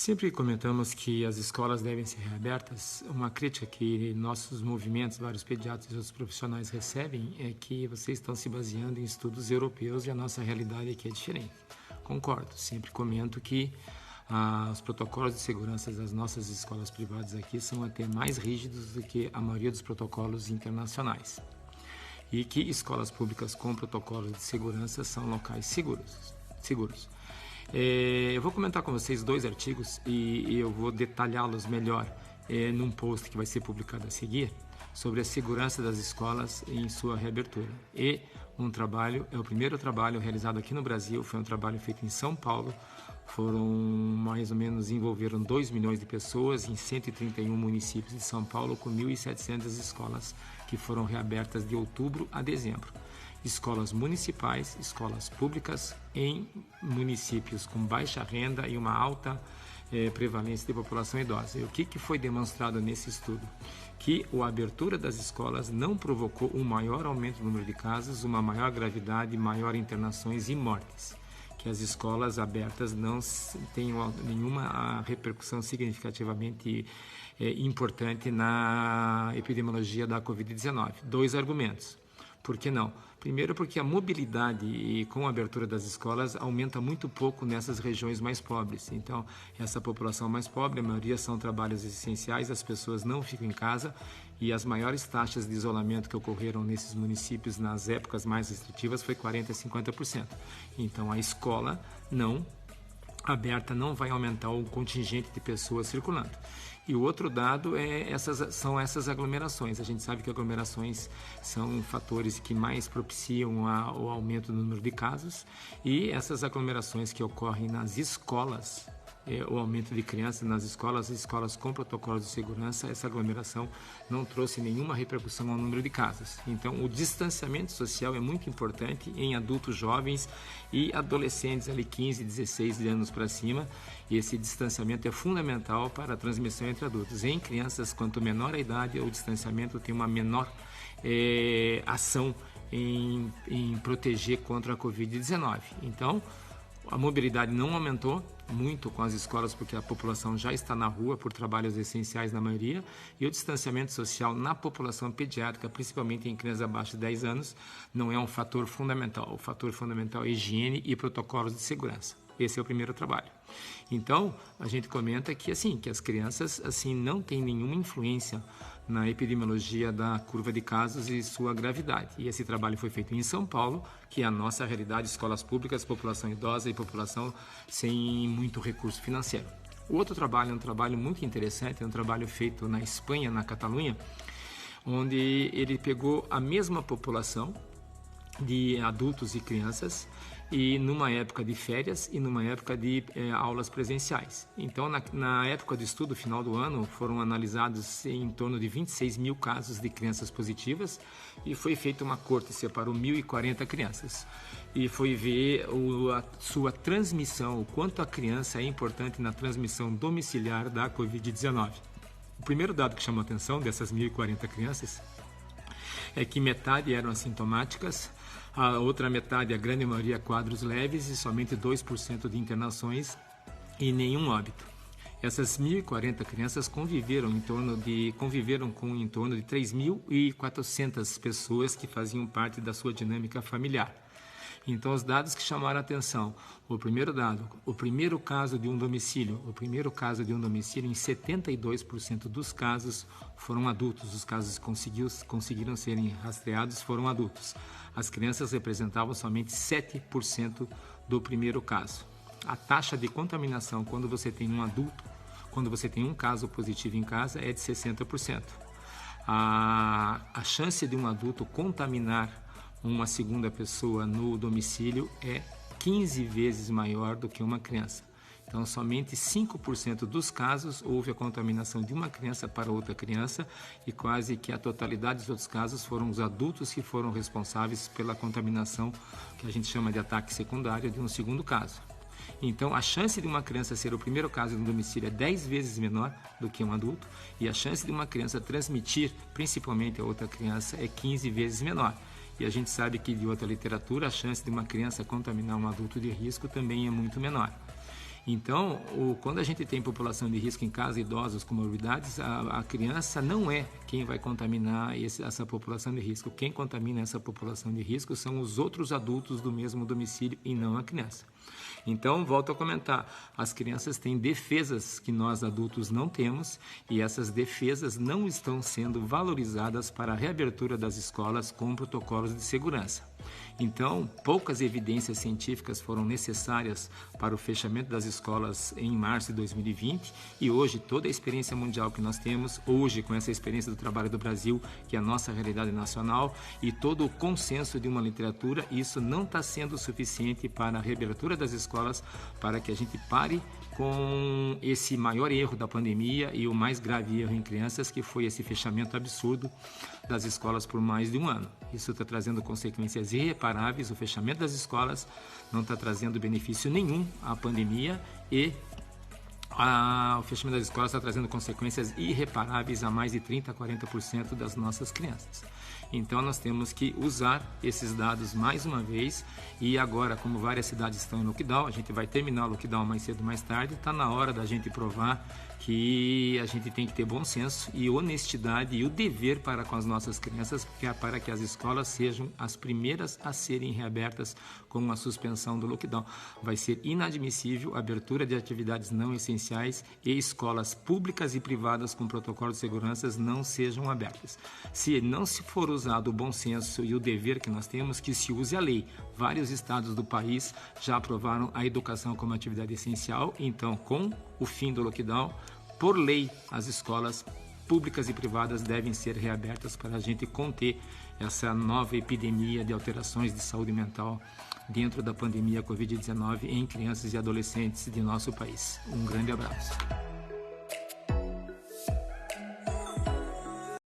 Sempre comentamos que as escolas devem ser reabertas. Uma crítica que nossos movimentos, vários pediatras e outros profissionais recebem é que vocês estão se baseando em estudos europeus e a nossa realidade aqui é diferente. Concordo, sempre comento que os protocolos de segurança das nossas escolas privadas aqui são até mais rígidos do que a maioria dos protocolos internacionais. E que escolas públicas com protocolos de segurança são locais seguros. Eu vou comentar com vocês dois artigos e eu vou detalhá-los melhor num post que vai ser publicado a seguir sobre a segurança das escolas em sua reabertura. E o primeiro trabalho realizado aqui no Brasil, foi um trabalho feito em São Paulo. Envolveram 2 milhões de pessoas em 131 municípios de São Paulo, com 1.700 escolas que foram reabertas de outubro a dezembro. Escolas municipais, escolas públicas em municípios com baixa renda e uma alta prevalência de população idosa. E o que foi demonstrado nesse estudo? Que a abertura das escolas não provocou um maior aumento do número de casos, uma maior gravidade, maior internações e mortes. Que as escolas abertas não tenham nenhuma repercussão significativamente importante na epidemiologia da Covid-19. 2 argumentos. Por que não? Primeiro, porque a mobilidade e com a abertura das escolas aumenta muito pouco nessas regiões mais pobres. Então, essa população mais pobre, a maioria são trabalhos essenciais, as pessoas não ficam em casa e as maiores taxas de isolamento que ocorreram nesses municípios nas épocas mais restritivas foi 40% a 50%. Então, a escola aberta não vai aumentar o contingente de pessoas circulando. E o outro dado são essas aglomerações. A gente sabe que aglomerações são fatores que mais propiciam o aumento do número de casos, e essas aglomerações que ocorrem nas escolas, o aumento de crianças nas escolas com protocolos de segurança, essa aglomeração não trouxe nenhuma repercussão ao número de casos. Então, o distanciamento social é muito importante em adultos jovens e adolescentes, ali 15, 16 anos para cima, e esse distanciamento é fundamental para a transmissão entre adultos. Em crianças, quanto menor a idade, o distanciamento tem uma menor ação em proteger contra a Covid-19. Então, a mobilidade não aumentou muito com as escolas, porque a população já está na rua por trabalhos essenciais na maioria, e o distanciamento social na população pediátrica, principalmente em crianças abaixo de 10 anos, não é um fator fundamental. O fator fundamental é higiene e protocolos de segurança. Esse é o primeiro trabalho. Então, a gente comenta que as crianças não têm nenhuma influência na epidemiologia da curva de casos e sua gravidade. E esse trabalho foi feito em São Paulo, que é a nossa realidade, escolas públicas, população idosa e população sem muito recurso financeiro. O outro trabalho é um trabalho muito interessante, é um trabalho feito na Espanha, na Catalunha, onde ele pegou a mesma população de adultos e crianças, e numa época de férias e numa época de aulas presenciais. Então, na época do estudo, final do ano, foram analisados em torno de 26 mil casos de crianças positivas, e foi feita uma corte, separou 1.040 crianças. E foi ver a sua transmissão, o quanto a criança é importante na transmissão domiciliar da Covid-19. O primeiro dado que chamou a atenção dessas 1.040 crianças é que metade eram assintomáticas, a outra metade, a grande maioria, quadros leves, e somente 2% de internações e nenhum óbito. Essas 1.040 crianças conviveram com em torno de 3.400 pessoas que faziam parte da sua dinâmica familiar. Então, os dados que chamaram a atenção: o primeiro dado, o primeiro caso de um domicílio, em 72% dos casos foram adultos. Os casos que conseguiram serem rastreados foram adultos. As crianças representavam somente 7% do primeiro caso. A taxa de contaminação quando você tem um caso positivo em casa é de 60%. A chance de um adulto contaminar uma segunda pessoa no domicílio é 15 vezes maior do que uma criança. Então, somente 5% dos casos houve a contaminação de uma criança para outra criança, e quase que a totalidade dos outros casos foram os adultos que foram responsáveis pela contaminação, que a gente chama de ataque secundário, de um segundo caso. Então, a chance de uma criança ser o primeiro caso no domicílio é 10 vezes menor do que um adulto, e a chance de uma criança transmitir, principalmente a outra criança, é 15 vezes menor. E a gente sabe que, de outra literatura, a chance de uma criança contaminar um adulto de risco também é muito menor. Então, quando a gente tem população de risco em casa, idosos com morbidades, a criança não é quem vai contaminar essa população de risco. Quem contamina essa população de risco são os outros adultos do mesmo domicílio e não a criança. Então, volto a comentar, as crianças têm defesas que nós adultos não temos e essas defesas não estão sendo valorizadas para a reabertura das escolas com protocolos de segurança. Então, poucas evidências científicas foram necessárias para o fechamento das escolas em março de 2020 e hoje toda a experiência mundial que nós temos, hoje com essa experiência do trabalho do Brasil, que é a nossa realidade nacional, e todo o consenso de uma literatura, isso não está sendo suficiente para a reabertura das escolas, para que a gente pare com esse maior erro da pandemia e o mais grave erro em crianças, que foi esse fechamento absurdo das escolas por mais de um ano. Isso está trazendo consequências irreparáveis, o fechamento das escolas não está trazendo benefício nenhum à pandemia e o fechamento das escolas está trazendo consequências irreparáveis a mais de 30% a 40% das nossas crianças. Então nós temos que usar esses dados mais uma vez e agora, como várias cidades estão em lockdown, a gente vai terminar o lockdown mais cedo ou mais tarde, está na hora da gente provar que a gente tem que ter bom senso e honestidade e o dever para com as nossas crianças, para que as escolas sejam as primeiras a serem reabertas com a suspensão do lockdown. Vai ser inadmissível a abertura de atividades não essenciais e escolas públicas e privadas com protocolo de segurança não sejam abertas. Se não se for usado o bom senso e o dever que nós temos, que se use a lei. Vários estados do país já aprovaram a educação como atividade essencial, então com o fim do lockdown, por lei, as escolas públicas e privadas devem ser reabertas para a gente conter essa nova epidemia de alterações de saúde mental dentro da pandemia Covid-19 em crianças e adolescentes de nosso país. Um grande abraço.